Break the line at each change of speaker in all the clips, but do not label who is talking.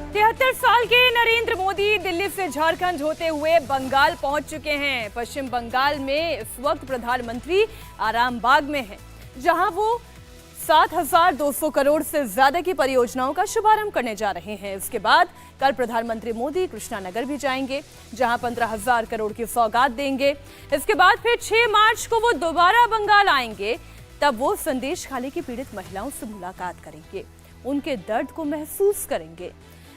73 साल के नरेंद्र मोदी दिल्ली से झारखंड होते हुए बंगाल पहुंच चुके हैं। पश्चिम बंगाल में इस वक्त प्रधानमंत्री आराम बाग में हैं, जहां वो 7,200 करोड़ से ज्यादा की परियोजनाओं का शुभारंभ करने जा रहे हैं। इसके बाद कल प्रधानमंत्री मोदी कृष्णानगर भी जाएंगे, जहां 15,000 करोड़ की सौगात देंगे। इसके बाद फिर 6 मार्च को वो दोबारा बंगाल आएंगे। तब वो संदेश खाली की पीड़ित महिलाओं से मुलाकात करेंगे, उनके दर्द को महसूस करेंगे।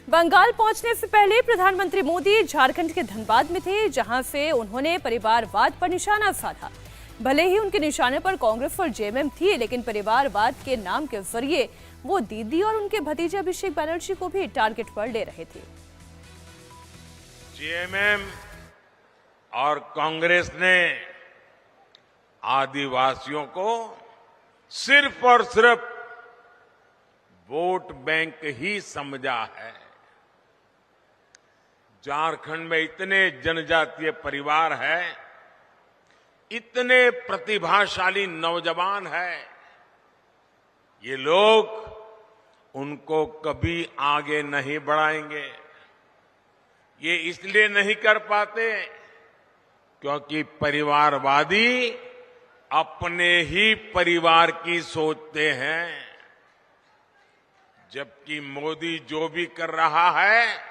बंगाल पहुंचने से पहले प्रधानमंत्री मोदी झारखंड के धनबाद में थे, जहां से उन्होंने परिवारवाद पर निशाना साधा। भले ही उनके निशाने पर कांग्रेस और जेएमएम थी, लेकिन परिवारवाद के नाम के जरिए वो दीदी और उनके भतीजे अभिषेक बनर्जी को भी टारगेट पर ले रहे थे।
जेएमएम और कांग्रेस ने आदिवासियों को सिर्फ और सिर्फ वोट बैंक ही समझा है। झारखंड में इतने जनजातीय परिवार हैं, इतने प्रतिभाशाली नौजवान हैं, ये लोग उनको कभी आगे नहीं बढ़ाएंगे। ये इसलिए नहीं कर पाते क्योंकि परिवारवादी अपने ही परिवार की सोचते हैं, जबकि मोदी जो भी कर रहा है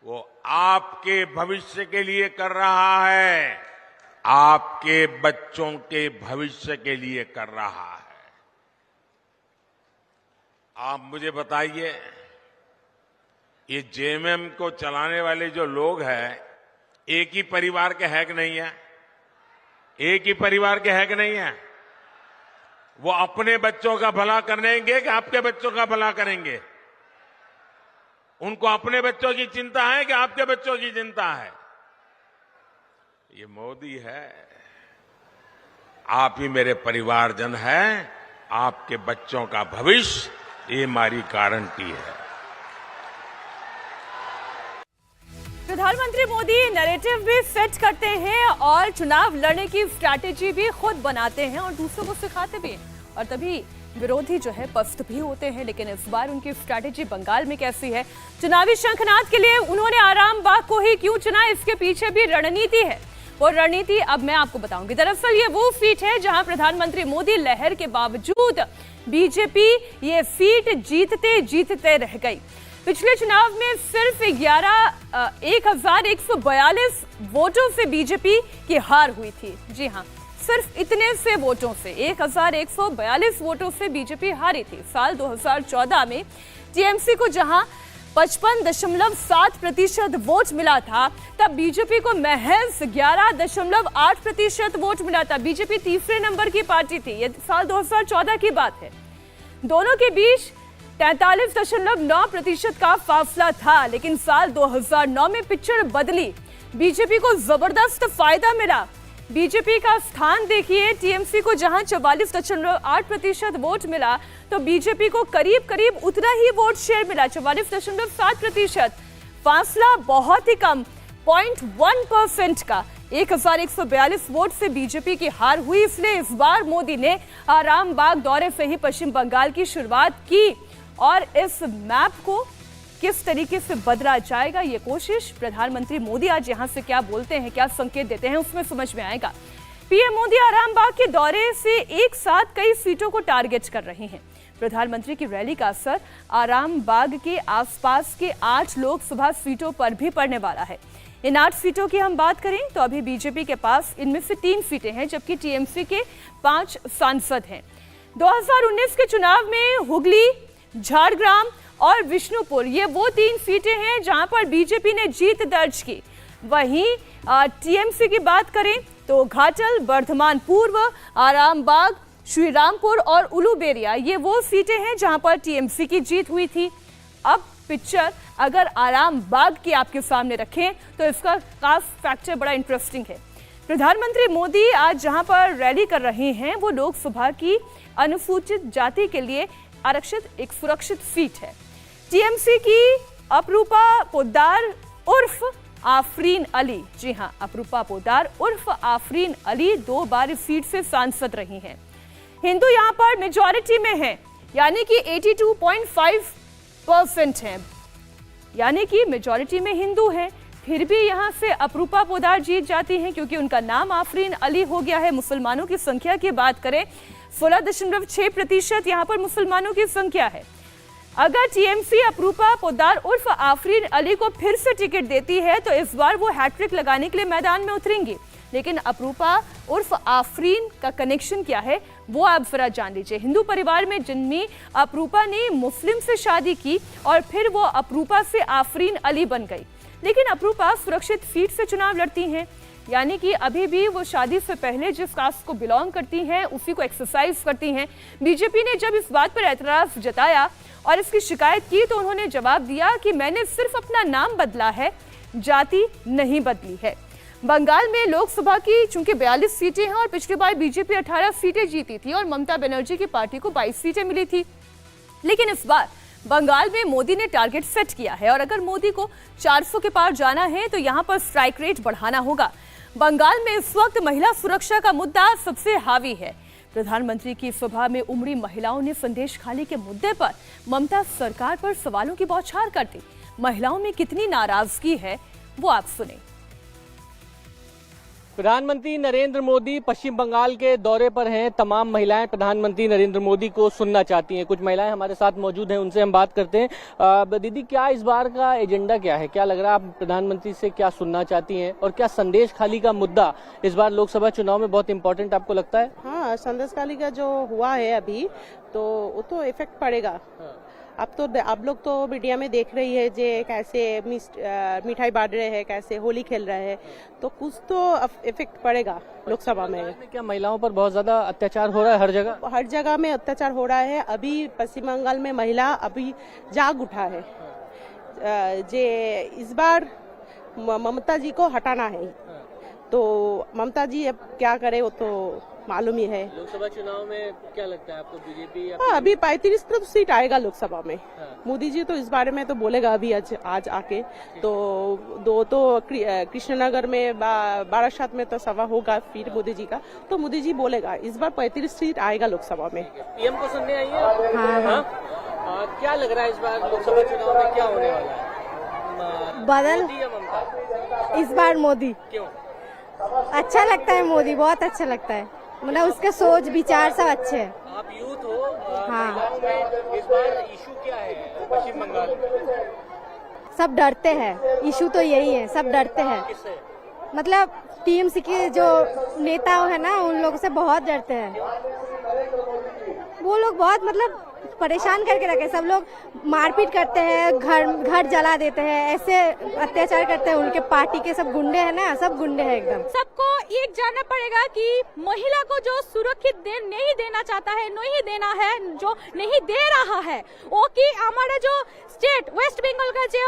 वो आपके भविष्य के लिए कर रहा है, आपके बच्चों के भविष्य के लिए कर रहा है। आप मुझे बताइए, ये जेएमएम को चलाने वाले जो लोग हैं, एक ही परिवार के है कि नहीं है? एक ही परिवार के है कि नहीं है? वो अपने बच्चों का भला करेंगे कि आपके बच्चों का भला करेंगे? उनको अपने बच्चों की चिंता है कि आपके बच्चों की चिंता है? ये मोदी है। आप ही मेरे परिवारजन हैं, आपके बच्चों का भविष्य ये हमारी गारंटी है।
प्रधानमंत्री मोदी नैरेटिव भी सेट करते हैं और चुनाव लड़ने की स्ट्रैटेजी भी खुद बनाते हैं और दूसरों को सिखाते भी हैं, और तभी विरोधी जो है पस्त भी होते हैं। लेकिन इस बार उनकी स्ट्रैटेजी बंगाल में कैसी है? चुनावी शंखनाद के लिए उन्होंने आराम बाग को ही क्यों चुना? इसके पीछे भी रणनीति है। वो रणनीति अब मैं आपको बताऊंगी। दरअसल ये वो सीट है जहां प्रधानमंत्री मोदी लहर के बावजूद बीजेपी ये सीट जीतते जीतते रह गई। पिछले चुनाव में सिर्फ 1,142 वोटों से बीजेपी की हार हुई थी। जी हां, सिर्फ इतने से वोटों से 1,142 वोटों से बीजेपी हारी थी। साल 2014 में टीएमसी को जहां 55.7% वोट मिला था, तब बीजेपी को महज 11.8% वोट मिला था। बीजेपी तीसरे नंबर की पार्टी थी। ये साल 2014 की बात है। दोनों के बीच 43.9% का फासला था। लेकिन साल 2009 में पिक्चर बदली। बीजेपी को जबरदस्त फायदा मिला। बीजेपी का स्थान देखिए, टीएमसी को जहां 44.8% वोट मिला, तो बीजेपी को करीब करीब उतना ही वोट शेयर मिला, 44.7%। फासला बहुत ही कम, 0.1% का। 1,142 वोट से बीजेपी की हार हुई। इसलिए इस बार मोदी ने आराम बाग दौरे से ही पश्चिम बंगाल की शुरुआत की, और इस मैप को किस तरीके से बदला जाएगा, ये कोशिश प्रधानमंत्री मोदी आज यहां से क्या बोलते हैं, क्या संकेत देते हैं, उसमें समझ में आएगा। पीएम मोदी आराम बाग के दौरे से एक साथ कई सीटों को टारगेट कर रहे हैं। प्रधानमंत्री की रैली का असर आराम बाग के आसपास के 8 लोकसभा सीटों पर भी पड़ने वाला है। इन 8 सीटों की हम बात करें तो अभी बीजेपी के पास इनमें से 3 सीटें हैं, जबकि टीएमसी के 5 सांसद हैं। 2019 के चुनाव में हुगली, झारग्राम और विष्णुपुर, ये वो 3 सीटें हैं जहां पर बीजेपी ने जीत दर्ज की। वहीं टीएमसी की बात करें तो घाटल, बर्धमान पूर्व, आराम बाग, श्रीरामपुर और उलूबेरिया, ये वो सीटें हैं जहां पर टीएमसी की जीत हुई थी। अब पिक्चर अगर आराम बाग की आपके सामने रखें तो इसका खास फैक्टर बड़ा इंटरेस्टिंग है। प्रधानमंत्री मोदी आज जहां पर रैली कर रहे हैं, वो लोकसभा की अनुसूचित जाति के लिए आरक्षित एक सुरक्षित सीट है। टीएमसी की अपरूपा पोद्दार उर्फ आफरीन अली, जी हां, अपरूपा पोद्दार उर्फ आफरीन अली 2 बार इस सीट से सांसद रही हैं। हिंदू यहां पर मेजॉरिटी में हैं, यानी कि 82.5% हैं। यानी कि मेजॉरिटी में हिंदू हैं। फिर भी यहाँ से अपरूपा पोद्दार जीत जाती हैं क्योंकि उनका नाम आफरीन अली हो गया है। मुसलमानों की संख्या की बात करें 16.6% यहाँ पर मुसलमानों की संख्या है। अगर टीएमसी अपरूपा पोद्दार उर्फ आफरीन अली को फिर से टिकट देती है तो इस बार वो हैट्रिक लगाने के लिए मैदान में उतरेंगी। लेकिन अपरूपा उर्फ आफरीन का कनेक्शन क्या है वो आप जरा जान लीजिए। हिंदू परिवार में जन्मी अपरूपा ने मुस्लिम से शादी की और फिर वो अपरूपा से आफरीन अली बन गई। लेकिन अपरूपा सुरक्षित सीट से चुनाव लड़ती हैं, यानी कि अभी भी वो शादी से पहले जिस कास्ट को बिलोंग करती हैं उसी को एक्सरसाइज करती हैं। बीजेपी ने जब इस बात पर एतराज जताया और इसकी शिकायत की तो उन्होंने जवाब दिया कि मैंने सिर्फ अपना नाम बदला है, जाति नहीं बदली है। बंगाल में लोकसभा की चूंकि 42 सीटें हैं और पिछली बार बीजेपी 18 सीटें जीती थी और ममता बनर्जी की पार्टी को 22 सीटें मिली थी। लेकिन इस बार बंगाल में मोदी ने टारगेट सेट किया है और अगर मोदी को 400 के पार जाना है तो यहां पर स्ट्राइक रेट बढ़ाना होगा। बंगाल में इस वक्त महिला सुरक्षा का मुद्दा सबसे हावी है। प्रधानमंत्री की सभा में उमड़ी महिलाओं ने संदेश खाली के मुद्दे पर ममता सरकार पर सवालों की बौछार कर दी। महिलाओं में कितनी नाराजगी है वो आप सुने।
प्रधानमंत्री नरेंद्र मोदी पश्चिम बंगाल के दौरे पर हैं। तमाम महिलाएं प्रधानमंत्री नरेंद्र मोदी को सुनना चाहती हैं। कुछ महिलाएं हमारे साथ मौजूद हैं, उनसे हम बात करते हैं। दीदी, क्या इस बार का एजेंडा क्या है? क्या लग रहा है आप प्रधानमंत्री से क्या सुनना चाहती हैं और क्या संदेश खाली का मुद्दा इस बार लोकसभा चुनाव में बहुत इंपॉर्टेंट आपको लगता है?
हाँ, संदेश खाली का जो हुआ है अभी तो वो तो इफेक्ट पड़ेगा। अब तो आप लोग तो मीडिया में देख रही है जे कैसे मिठाई बांट रहे हैं, कैसे होली खेल रहे हैं, तो कुछ तो इफेक्ट पड़ेगा लोकसभा में।
क्या महिलाओं पर बहुत ज्यादा अत्याचार हो रहा है? हर जगह
में अत्याचार हो रहा है। अभी पश्चिम बंगाल में महिला अभी जाग उठा है जे इस बार ममता जी को हटाना है। तो ममता जी अब क्या करे वो तो मालूम ही है।
लोकसभा चुनाव में क्या लगता है आपको? बीजेपी
अभी 35 तो सीट आएगा लोकसभा में। मोदी जी तो इस बारे में तो बोलेगा अभी आज आके। तो दो तो कृष्णनगर में बारासात में तो सभा होगा फिर मोदी जी का, तो मोदी जी बोलेगा इस बार 35 सीट आएगा लोकसभा में।
पीएम को सुनने आई है? हाँ। क्या लग रहा है इस बार लोकसभा चुनाव में क्या होने वाला है?
बदल
मोदी या ममता?
इस बार मोदी।
क्यों?
अच्छा लगता है मोदी, बहुत अच्छा लगता है। मतलब उसके सोच विचार सब अच्छे हैं।
आप यूथ हो,
हाँ।
महिलाओं में इस बार इशू क्या है पश्चिम बंगाल में?
सब डरते हैं, इशू तो यही है, सब डरते हैं।
किससे?
मतलब टीएमसी के जो नेता है ना उन लोगों से बहुत डरते हैं। वो लोग बहुत मतलब परेशान करके रखे, सब लोग मारपीट करते हैं, घर जला देते हैं, ऐसे अत्याचार करते हैं। उनके पार्टी के सब गुंडे हैं ना, सब गुंडे हैं एकदम।
सबको एक जानना पड़ेगा कि महिला को जो सुरक्षित नहीं देना चाहता है, नहीं देना है, जो नहीं दे रहा है वो कि हमारा जो स्टेट वेस्ट बंगाल का जो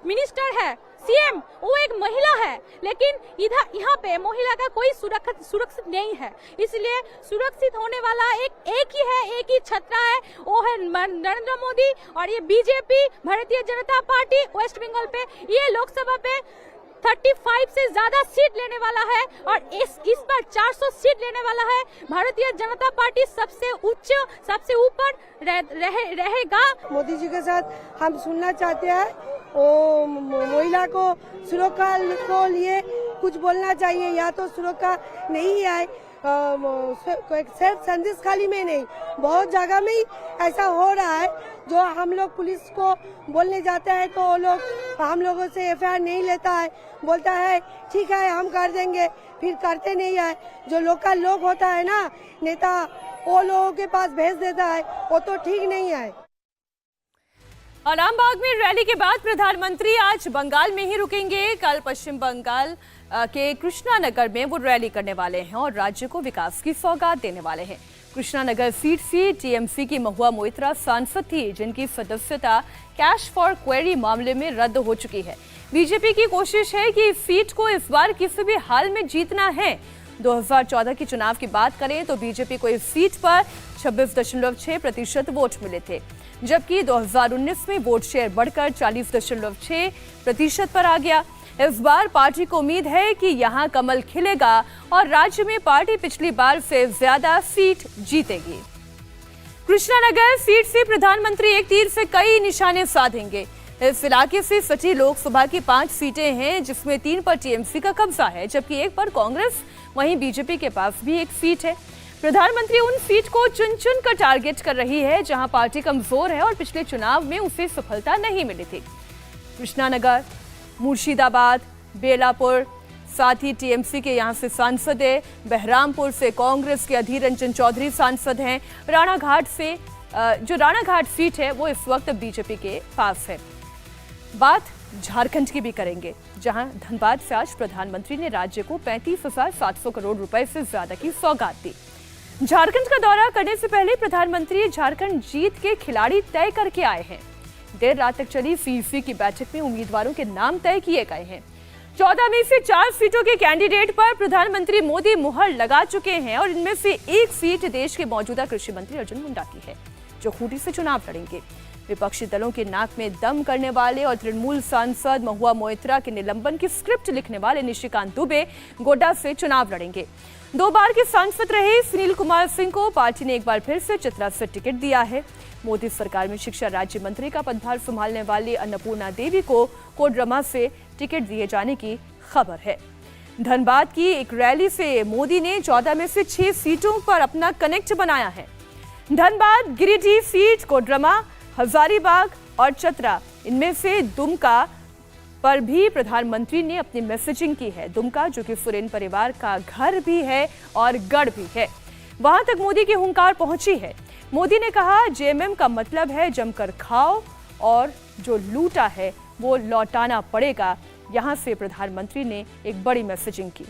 मिनिस्टर है सीएम, वो एक महिला है। लेकिन इधर यहाँ पे महिला का कोई सुरक्षित नहीं है। इसलिए सुरक्षित होने वाला एक ही है, एक ही छतरा है, वो है नरेंद्र मोदी और ये BJP Bharatiya Janata party waste Bengal पे ये लोकसभा पे 35 से ज्यादा सीट लेने वाला है और इस बार 400 सीट लेने वाला है। भारतीय जनता पार्टी सबसे उच्च, सबसे ऊपर रहेगा।
मोदी जी के साथ हम सुनना चाहते हैं वो महिला को सुरक्षा को लिए कुछ बोलना चाहिए, या तो सुरक्षा नहीं आए सिर्फ संदेश खाली में नहीं, बहुत जगह में ही ऐसा हो रहा है। जो हम लोग पुलिस को बोलने जाते हैं तो वो लोग हम लोगों से एफआईआर नहीं लेता है, बोलता है ठीक है हम कर देंगे, फिर करते नहीं है। जो लोकल लोग होता है ना नेता, वो लोगों के पास भेज देता है, वो तो ठीक नहीं है।
आलमबाग में रैली के बाद प्रधानमंत्री आज बंगाल में ही रुकेंगे। कल पश्चिम बंगाल के कृष्णानगर में वो रैली करने वाले हैं और राज्य को विकास की सौगात देने वाले हैं। कृष्णानगर सीट से टीएमसी की महुआ मोइत्रा सांसद थी, जिनकी सदस्यता कैश फॉर क्वेरी मामले में रद्द हो चुकी है। बीजेपी की कोशिश है कि इस सीट को इस बार किसी भी हाल में जीतना है। 2014 के चुनाव की बात करें तो बीजेपी को इस सीट पर 26.6% वोट मिले थे, जबकि 2019 में वोट शेयर बढ़कर 40.6% पर आ गया। इस बार पार्टी को उम्मीद है कि यहां कमल खिलेगा और राज्य में पार्टी पिछली बार से ज्यादा सीट जीतेगी। कृष्णानगर सीट से प्रधानमंत्री एक तीर से कई निशाने साधेंगे। इस इलाके से सटी लोकसभा की 5 सीटें हैं, जिसमें 3 पर टीएमसी का कब्जा है, जबकि 1 पर कांग्रेस, वहीं बीजेपी के पास भी 1 सीट है। प्रधानमंत्री उन सीट को चुन चुन कर टारगेट कर रही है जहां पार्टी कमजोर है और पिछले चुनाव में उसे सफलता नहीं मिली थी। कृष्णानगर, मुर्शिदाबाद, बेलापुर, साथ ही टीएमसी के यहां से सांसद है। बहरामपुर से कांग्रेस के अधीर रंजन चौधरी सांसद हैं। राणाघाट से जो राणाघाट सीट है वो इस वक्त बीजेपी के पास है। बात झारखंड की भी करेंगे, जहां धनबाद से आज प्रधानमंत्री ने राज्य को 35,700 करोड़ रुपए से ज्यादा की सौगात दी। झारखंड का दौरा करने से पहले प्रधानमंत्री झारखंड जीत के खिलाड़ी तय करके आए हैं। देर रात तक चली सीसी की बैठक में उम्मीदवारों के नाम तय किए गए हैं। 14 में से 4 सीटों के कैंडिडेट पर प्रधानमंत्री मोदी मुहर लगा चुके हैं और इनमें से 1 सीट देश के मौजूदा कृषि मंत्री अर्जुन मुंडा की है, जो खूंटी से चुनाव लड़ेंगे। विपक्षी दलों के नाक में दम करने वाले और तृणमूल सांसद महुआ मोइत्रा के निलंबन की स्क्रिप्ट लिखने वाले निशिकांत दुबे गोड्डा से चुनाव लड़ेंगे। 2 बार के सांसद रहे सुनील कुमार सिंह को पार्टी ने एक बार फिर से चतरा से टिकट दिया है। मोदी सरकार में शिक्षा राज्य मंत्री का पदभार संभालने वाली अन्नपूर्णा देवी को कोडरमा से टिकट दिए जाने की खबर है। धनबाद की एक रैली से मोदी ने 14 में से 6 सीटों पर अपना कनेक्ट बनाया है। धनबाद, गिरिडीह सीट, कोडरमा, हजारीबाग और चतरा, इनमें से दुमका पर भी प्रधानमंत्री ने अपनी मैसेजिंग की है। दुमका, जो कि सोरेन परिवार का घर भी है और गढ़ भी है, वहां तक मोदी की हुंकार पहुंची है। मोदी ने कहा, जेएमएम का मतलब है जमकर खाओ और जो लूटा है वो लौटाना पड़ेगा। यहां से प्रधानमंत्री ने एक बड़ी मैसेजिंग की।